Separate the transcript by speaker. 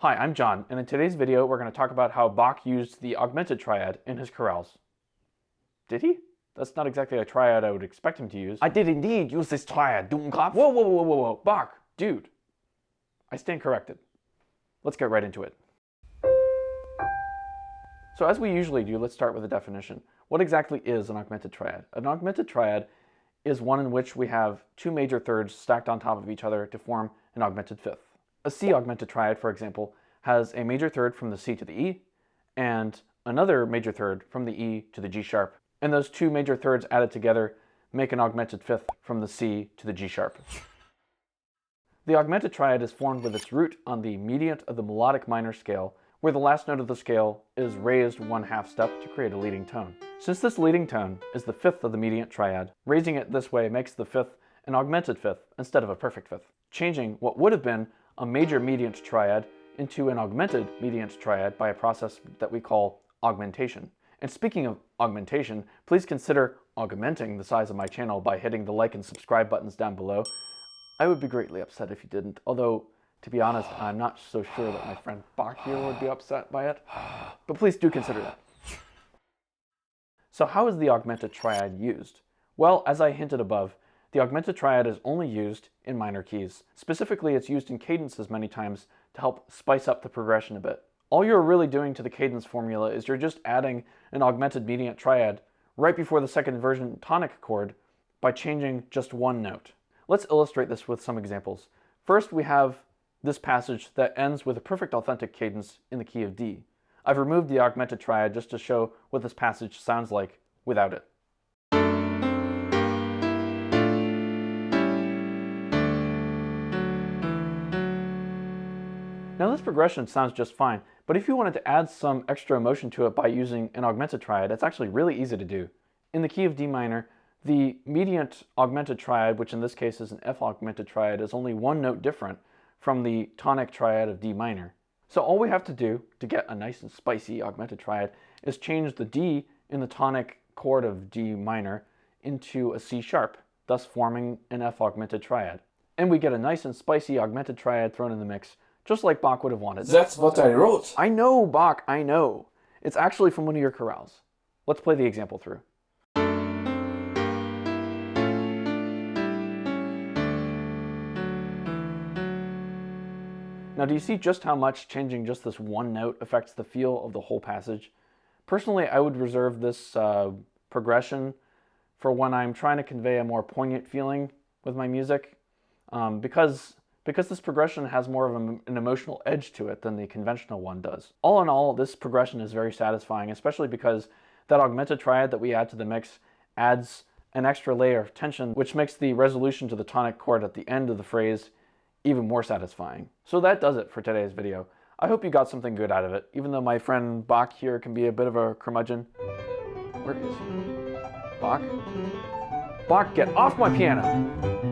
Speaker 1: Hi, I'm John, and in today's video we're going to talk about how Bach used the augmented triad in his chorales. Did he? That's not exactly a triad I would expect him to use.
Speaker 2: I did indeed use this triad, Doomkopf.
Speaker 1: Whoa, Bach, dude. I stand corrected. Let's get right into it. So as we usually do, let's start with a definition. What exactly is an augmented triad? An augmented triad is one in which we have two major thirds stacked on top of each other to form an augmented fifth. A C augmented triad, for example, has a major third from the C to the E, and another major third from the E to the G sharp. And those two major thirds added together make an augmented fifth from the C to the G sharp. The augmented triad is formed with its root on the mediant of the melodic minor scale, where the last note of the scale is raised 1/2 step to create a leading tone. Since this leading tone is the fifth of the mediant triad, raising it this way makes the fifth an augmented fifth instead of a perfect fifth, changing what would have been a major mediant triad into an augmented mediant triad by a process that we call augmentation. And speaking of augmentation, please consider augmenting the size of my channel by hitting the like and subscribe buttons down below. I would be greatly upset if you didn't, although, to be honest, I'm not so sure that my friend Bach here would be upset by it. But please do consider that. So how is the augmented triad used? Well, as I hinted above, the augmented triad is only used in minor keys. Specifically, it's used in cadences many times to help spice up the progression a bit. All you're really doing to the cadence formula is you're just adding an augmented mediant triad right before the second inversion tonic chord by changing just one note. Let's illustrate this with some examples. First, we have this passage that ends with a perfect authentic cadence in the key of D. I've removed the augmented triad just to show what this passage sounds like without it. Now this progression sounds just fine, but if you wanted to add some extra emotion to it by using an augmented triad, it's actually really easy to do. In the key of D minor, the mediant augmented triad, which in this case is an F augmented triad, is only one note different from the tonic triad of D minor. So all we have to do to get a nice and spicy augmented triad is change the D in the tonic chord of D minor into a C sharp, thus forming an F augmented triad. And we get a nice and spicy augmented triad thrown in the mix, just like Bach would have wanted.
Speaker 2: That's what I wrote.
Speaker 1: I know, Bach, I know. It's actually from one of your chorales. Let's play the example through. Now, do you see just how much changing just this one note affects the feel of the whole passage? Personally, I would reserve this progression for when I'm trying to convey a more poignant feeling with my music, because this progression has more of an emotional edge to it than the conventional one does. All in all, this progression is very satisfying, especially because that augmented triad that we add to the mix adds an extra layer of tension, which makes the resolution to the tonic chord at the end of the phrase even more satisfying. So that does it for today's video. I hope you got something good out of it, even though my friend Bach here can be a bit of a curmudgeon. Where is he? Bach? Bach, get off my piano!